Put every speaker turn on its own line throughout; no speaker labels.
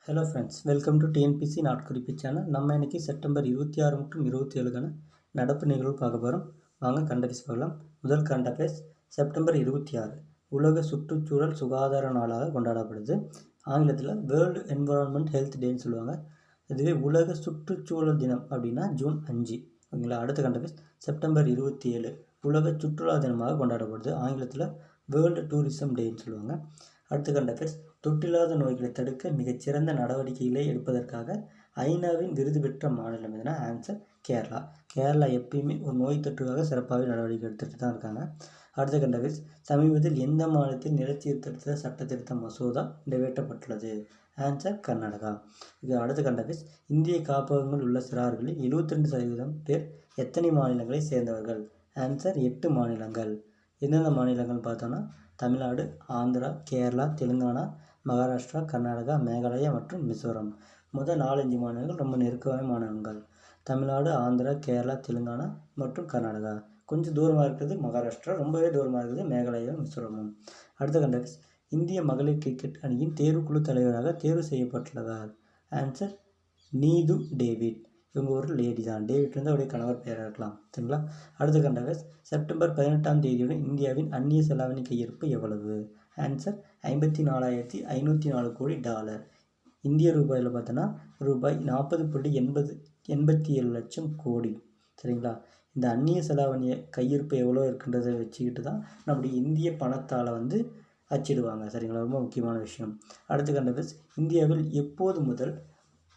Hello friends, welcome to TNPSC நாட்குறிப்பு channel. நம்ம இன்றைக்கி செப்டம்பர் 26 மற்றும் 27க்கான நடப்பு நிகழ்வு பார்க்க போகிறோம். வாங்க கண்டபிஸ் பார்க்கலாம். முதல் கரண்ட் அஃபேர்ஸ். செப்டம்பர் 26 உலக சுற்றுச்சூழல் சுகாதார நாளாக கொண்டாடப்படுது. ஆங்கிலத்தில் வேர்ல்டு என்விரான்மெண்ட் ஹெல்த் டேன்னு சொல்லுவாங்க. இதுவே உலக சுற்றுச்சூழல் தினம் அப்படின்னா ஜூன் 5. ஓகேங்களா. அடுத்த கரண்ட் அஃபேர்ஸ். செப்டம்பர் 27 உலக சுற்றுலா தினமாக கொண்டாடப்படுது. ஆங்கிலத்தில் வேர்ல்டு டூரிசம் டேன்னு சொல்லுவாங்க. அடுத்த கரண்ட் அஃபேர்ஸ். தொற்றில்லாத நோய்களை தடுக்க மிகச்சிறந்த நடவடிக்கைகளை எடுப்பதற்காக ஐநாவின் விருது பெற்ற மாநிலம் எதுனா ஆன்சர் கேரளா. கேரளா எப்பயுமே ஒரு நோய் தொற்றுக்காக சிறப்பாகவே நடவடிக்கை எடுத்துகிட்டு தான் இருக்காங்க. அடுத்த கரண்ட் அஃபேர்ஸ். சமீபத்தில் எந்த மாநிலத்தில் நிலச்சீர்திருத்த சட்ட திருத்த மசோதா நிறைவேற்றப்பட்டுள்ளது? ஆன்சர் கர்நாடகா. இது அடுத்த கரண்ட் அஃபேர்ஸ். இந்திய காப்பகங்கள் உள்ள சிறார்களில் 72% பேர் எத்தனை மாநிலங்களை சேர்ந்தவர்கள்? ஆன்சர் 8 மாநிலங்கள். எந்தெந்த மாநிலங்கள் பார்த்தோன்னா தமிழ்நாடு, ஆந்திரா, கேரளா, தெலுங்கானா, மகாராஷ்டிரா, கர்நாடகா, மேகாலயா மற்றும் மிசோரம். முதல் 4-5 மாநிலங்கள் ரொம்ப நெருக்கமான மாநிலங்கள். தமிழ்நாடு, ஆந்திரா, கேரளா, தெலுங்கானா மற்றும் கர்நாடகா. கொஞ்சம் தூரமாக இருக்கிறது மகாராஷ்டிரா, ரொம்பவே தூரமாக இருக்கிறது மேகாலயா, மிசோரமும். அடுத்த கண்டக்ஸ். இந்திய மகளிர் கிரிக்கெட் அணியின் தேர்வுக்குழு தலைவராக தேர்வு செய்யப்பட்டுள்ளவர்? Answer Nitu David. இவங்க ஒரு லேடி தான். டேவிட் வந்து அவருடைய கணவர் பெயராக இருக்கலாம். சரிங்களா. அடுத்த கண்டக்ஸ். செப்டம்பர் 18ஆம் தேதியுடன் இந்தியாவின் அந்நிய செலாவணி கையிருப்பு எவ்வளவு? ஆன்சர் 54,504 கோடி டாலர். இந்திய ரூபாயில் பார்த்தோன்னா ரூபாய் 40.87 லட்சம் கோடி. சரிங்களா. இந்த அந்நிய செலாவணிய கையிருப்பு எவ்வளோ இருக்குன்றதை வச்சுக்கிட்டு தான் நம்முடைய இந்திய பணத்தால் வந்து அச்சிடுவாங்க. சரிங்களா. ரொம்ப முக்கியமான விஷயம். அடுத்த கண்டக்ஸ். இந்தியாவில் எப்போது முதல்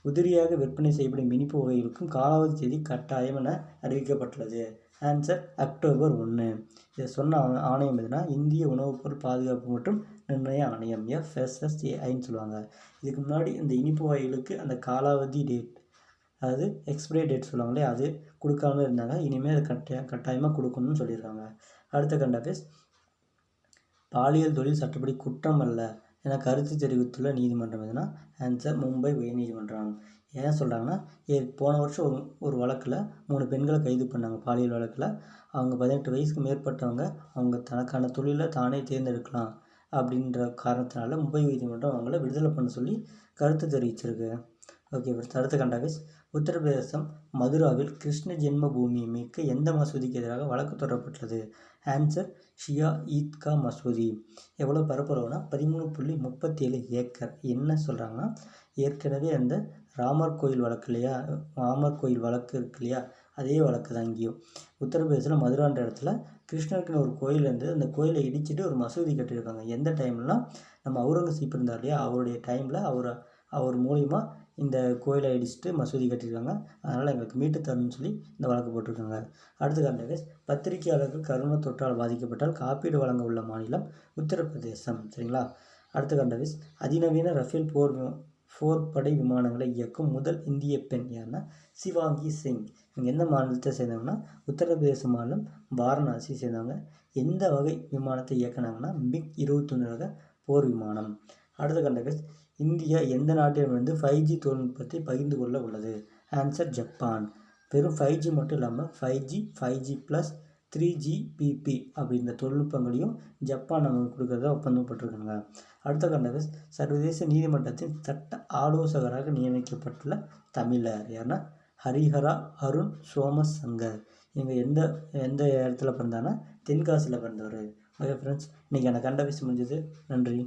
உதிரியாக விற்பனை செய்யப்படும் இனிப்பு வகைகளுக்கும் காலாவதி தேதி கட்டாயம் என அறிவிக்கப்பட்டுள்ளது? Answer October 1. இதை சொன்ன ஆணையம் எதுனா இந்திய உணவுப் பொருள் பாதுகாப்பு மற்றும் நிர்ணய ஆணையம், FSSAIன்னு சொல்லுவாங்க. இதுக்கு முன்னாடி இந்த இனிப்பு வகைகளுக்கு அந்த காலாவதி டேட், அதாவது எக்ஸ்பிரி டேட் சொல்லுவாங்களே, அது கொடுக்காம இருந்தாங்க. இனிமேல் அது கட்டாயமாக கொடுக்கணும்னு சொல்லியிருக்காங்க. அடுத்த கண்டபேஸ். பாலியல் தொழில் சட்டப்படி குற்றம் அல்ல என கருத்து தெரிவித்துள்ள நீதிமன்றம் எதுனா ஆன்சர் மும்பை உயர்நீதிமன்றம். ஏன் சொல்கிறாங்கன்னா, போன வருஷம் ஒரு வழக்கில் 3 பெண்களை கைது பண்ணாங்க. பாலியல் வழக்கில் அவங்க 18 வயசுக்கு மேற்பட்டவங்க அவங்க தனக்கான தொழிலை தானே தேர்ந்தெடுக்கலாம் அப்படின்ற காரணத்தினால மும்பை உயர்நீதிமன்றம் அவங்கள விடுதலை பண்ண சொல்லி கருத்து தெரிவிச்சிருக்கு. ஓகே. அடுத்த கண்டாகேஸ். உத்தரப்பிரதேசம் மதுராவில் கிருஷ்ண ஜென்ம பூமியை மீட்க எந்த மசூதிக்கு எதிராக வழக்கு தொடரப்பட்டுள்ளது? ஆன்சர் ஷியா ஈத்கா மசூதி. எவ்வளோ பரப்பளவுனா 13.37 ஏக்கர். என்ன சொல்கிறாங்கன்னா, ஏற்கனவே அந்த ராமர் கோயில் வழக்கு இல்லையா, ராமர் கோயில் வழக்கு இருக்கு இல்லையா, அதே வழக்கு தான் இங்கேயும். உத்தரப்பிரதேசத்தில் மதுரான்ற இடத்துல கிருஷ்ணருக்குன்னு ஒரு கோயில் இருந்து அந்த கோயிலை இடிச்சிட்டு ஒரு மசூதி கட்டியிருக்காங்க. எந்த டைம்லாம் நம்ம அவுரங்கசீப் இருந்தார் இல்லையா, அவருடைய டைமில் அவர் மூலிமா இந்த கோயிலை இடிச்சுட்டு மசூதி கட்டியிருக்காங்க. அதனால் எங்களுக்கு மீட்டு தரணும்னு சொல்லி இந்த வழக்கு போட்டிருக்காங்க. அடுத்த கண்டகேஸ். பத்திரிகையாளர்கள் கரோனா தொற்றால் பாதிக்கப்பட்டால் காப்பீடு வழங்க உள்ள மாநிலம் உத்தரப்பிரதேசம். சரிங்களா. அடுத்த கண்டகேஸ். அதிநவீன ரஃபேல் போர் படை விமானங்களை இயக்கும் முதல் இந்திய பெண் யாருன்னா சிவாங்கி சிங். இவங்க எந்த மாநிலத்தை சேர்ந்தவங்கன்னா உத்தரப்பிரதேச மாநிலம் வாரணாசி சேர்ந்தவங்க. எந்த வகை விமானத்தை இயக்குனாங்கன்னா மிக் 21 ரக போர் விமானம். அடுத்த கண்டகேஸ். இந்தியா எந்த நாட்டிடமிருந்து 5G தொழில்நுட்பத்தை பகிர்ந்து கொள்ள உள்ளது? Answer Japan. வெறும் 5G மட்டும் இல்லாமல் 5G, 5G+, 3GPP அப்படின்ற தொழில்நுட்பங்களையும் ஜப்பான் நமக்கு கொடுக்கறதா ஒப்பந்தம் போட்டிருக்காங்க. அடுத்த கண்டகஸ். சர்வதேச நீதிமன்றத்தின் சட்ட ஆலோசகராக நியமிக்கப்பட்டுள்ள தமிழர் யாருன்னா ஹரிஹரா அருண் சோமசங்கர். இவங்க எந்த இடத்துல பிறந்தாங்கன்னா தென்காசியில் பிறந்தவர். ஓகே ஃப்ரெண்ட்ஸ், இன்றைக்கி எனக்கு கண்டபிஸ் முடிஞ்சது. நன்றி.